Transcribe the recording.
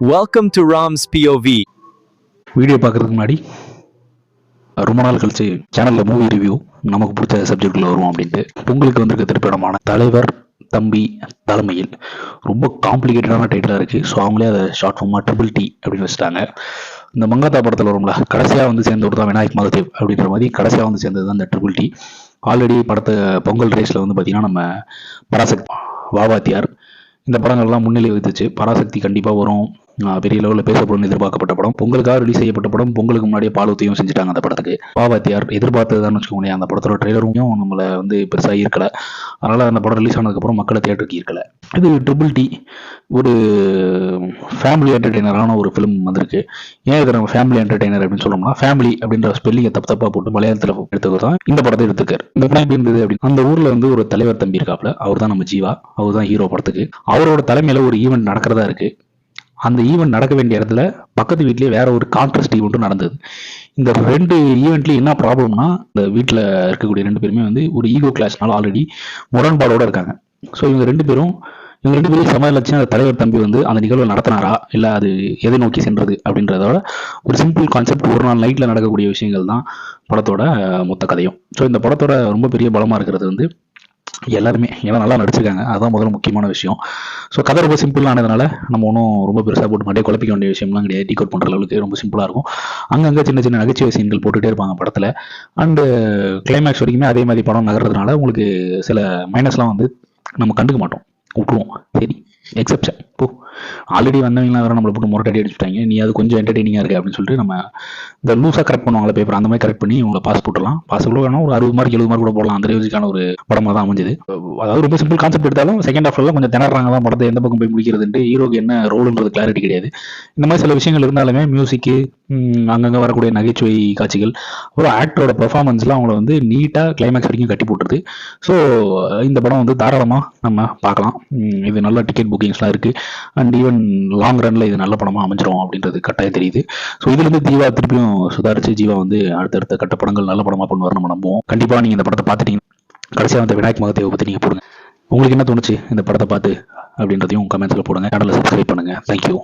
Welcome to Ram's POV. Video பார்க்குறதுக்கு முன்னாடி ரொம்ப நாள் கழிச்சு சேனலில் மூவி ரிவ்யூ நமக்கு பிடிச்ச சப்ஜெக்டில் வருவோம் அப்படின்ட்டு உங்களுக்கு வந்திருக்க திரைப்படமான தலைவர் தம்பி தலைமையில் ரொம்ப காம்ப்ளிகேட்டடான டைட்டிலாக இருக்குது. ஸோ அவங்களே அதை ஷார்ட் ஃபார்மாக ட்ரிபிள் டி அப்படின்னு வச்சுட்டாங்க. இந்த மங்காத்தா படத்தில் வரும்ல, கடைசியாக வந்து சேர்ந்தவர் தான் விநாயக் மகதேவ் அப்படின்ற மாதிரி கடைசியாக வந்து சேர்ந்தது தான் இந்த ட்ரிபிள் டி. ஆல்ரெடி படத்தை பொங்கல் ரேஸில் வந்து பார்த்திங்கன்னா நம்ம பராசக்தி வாவாத்தியார் இந்த படங்கள்லாம் முன்னிலை வகித்துச்சு. பராசக்தி கண்டிப்பாக வரும், பெரிய லெவலில் பேசப்படும் எதிர்பார்க்கப்பட்ட படம். பொங்கலுக்காக ரிலீஸ் செய்யப்பட்ட படம். பொங்கலுக்கு முன்னாடியே பாலூத்தியும் செஞ்சுட்டாங்க அந்த படத்துக்கு. வாவாத்தியார் எதிர்பார்த்ததுதான் வச்சுக்கோங்களேன். அந்த படத்தோட ட்ரெய்லரும் நம்மளை வந்து பெருசாக ஈர்க்கல. அதனால அந்த படம் ரிலீஸ் ஆனதுக்கப்புறம் மக்களை தியேட்டருக்கு ஈர்க்கல. இது ட்ரிபிள் டி ஒரு ஃபேமிலி என்டர்டெய்னரான ஒரு ஃபிலிம் வந்திருக்கு. ஏன் இதை நம்ம ஃபேமிலி என்டர்டெய்னர் அப்படின்னு சொல்லணும்னா, ஃபேமிலி அப்படின்ற ஸ்பெல்லிங்கை தப்பா போட்டு மலையாளத்தில் எடுத்துக்கிறது தான் இந்த படத்தை எடுத்துக்காரு. இந்த படம் எப்படி இருந்தது அப்படின்னு, அந்த ஊர்ல வந்து ஒரு தலைவர் தம்பி இருக்காப்ல, அவர் தான் நம்ம ஜீவா, அவர் தான் ஹீரோ படத்துக்கு. அவரோட தலைமையில ஒரு ஈவெண்ட் நடக்கிறதா இருக்கு. அந்த ஈவெண்ட் நடக்க வேண்டிய இடத்துல பக்கத்து வீட்லயே வேற ஒரு கான்ட்ராஸ்ட் ஈவெண்ட்டும் நடந்தது. இந்த ரெண்டு ஈவெண்ட்லயும் என்ன ப்ராப்ளம்னா, இந்த வீட்டில் இருக்கக்கூடிய ரெண்டு பேருமே வந்து ஒரு ஈகோ கிளாஸ்னால ஆல்ரெடி முரண்பாடோட இருக்காங்க. ஸோ இவங்க ரெண்டு பேரும் சமாளிச்சு அந்த தலைவர் தம்பி வந்து அந்த நிகழ்வை நடத்தினாரா, இல்லை அது எதை நோக்கி சென்றது அப்படின்றதோட ஒரு சிம்பிள் கான்செப்ட், ஒரு நாள் நைட்டில் நடக்கக்கூடிய விஷயங்கள் தான் படத்தோட மொத்த கதையும். ஸோ இந்த படத்தோட ரொம்ப பெரிய பலமாக இருக்கிறது வந்து எல்லாருமே எல்லாம் நல்லா நடிச்சிருக்காங்க. அதுதான் முதல்ல முக்கியமான விஷயம். ஸோ கதை ரொம்ப சிம்பிளானதுனால நம்ம ஒன்றும் ரொம்ப பெருசாக போட்டு மாட்டே குழப்பிக்க வேண்டிய விஷயம்லாம் கிடையாது. டீகோட் பண்ணுற அளவுக்கு ரொம்ப சிம்பிளாக இருக்கும். அங்கங்கே சின்ன சின்ன நகைச்சுவை சீன்கள் போட்டுகிட்டே இருப்பாங்க படத்தில். அண்டு கிளைமேக்ஸ் வரைக்குமே அதே மாதிரி படம் நகர்றதுனால உங்களுக்கு சில மைனஸ்லாம் வந்து நம்ம கண்டுக்க மாட்டோம், விட்டுருவோம். சரி, எக்ஸப்ஷன் போ, ஆல்ரெடி வந்தவங்களாம் வேறு நம்மளை போட்டு முரட்டடி அடிச்சுட்டாங்க, நீ அது கொஞ்சம் என்டர்டெய்னிங்காக இருக்குது அப்படின்னு சொல்லிட்டு நம்ம இந்த லூஸாக கரெக்ட் பண்ணுவாங்களே பேப்பர், அந்த மாதிரி கரெக்ட் பண்ணி உங்களை பாஸ் போட்டுடலாம். பாஸ் கூட வேணும், ஒரு 60 மார்க் 70 மார்க் கூட போடலாம். அந்த ரேஞ்சுக்கான ஒரு படமாக தான் அமைஞ்சது. அதாவது ரொம்ப சிம்பிள் கான்செப்ட் எடுத்தாலும் செகண்ட் ஹாஃப்லாம் கொஞ்சம் திணறாங்க தான் படத்தை எந்த பக்கம் போய் முடிக்கிறதுன்ட்டு. ஹீரோக்கு என்ன ரோலுன்றது கிளாரிட்டி கிடையாது. இந்த மாதிரி சில விஷயங்கள் இருந்தாலுமே மியூசிக்கு, அங்கங்கே வரக்கூடிய நகைச்சுவை காட்சிகள், அப்புறம் ஆக்டரோட பெர்ஃபார்மன்ஸ்லாம் அவங்கள வந்து நீட்டாக கிளைமேக்ஸ் வரைக்கும் கட்டி போட்டுருது. ஸோ இந்த படம் வந்து தாராளமாக நம்ம பார்க்கலாம். இது நல்ல டிக்கெட் புக்கிங்ஸ்லாம் இருக்குது. அண்ட் ஈவன் லாங் ரன்ல இது நல்ல படமாக அமைஞ்சிரும் அப்படின்றது கட்டாயம் தெரியுது. ஸோ இதுலேருந்து ஜீவா திருப்பியும் சுதாரிச்சு ஜீவா வந்து அடுத்தடுத்த கட்ட படங்கள் நல்ல படமாக பண்ணுவார் நம்ம நம்புவோம். கண்டிப்பாக நீங்கள் இந்த படத்தை பார்த்துட்டீங்க. கடைசியாக வந்து விநாயக் மகதேவை பற்றி நீங்கள் போடுங்க. உங்களுக்கு என்ன தோணுச்சு இந்த படத்தை பார்த்து அப்படின்றதையும் கமெண்ட்ஸில் போடுங்க. சேனலை சப்ஸ்கிரைப் பண்ணுங்கள். தேங்க்யூ.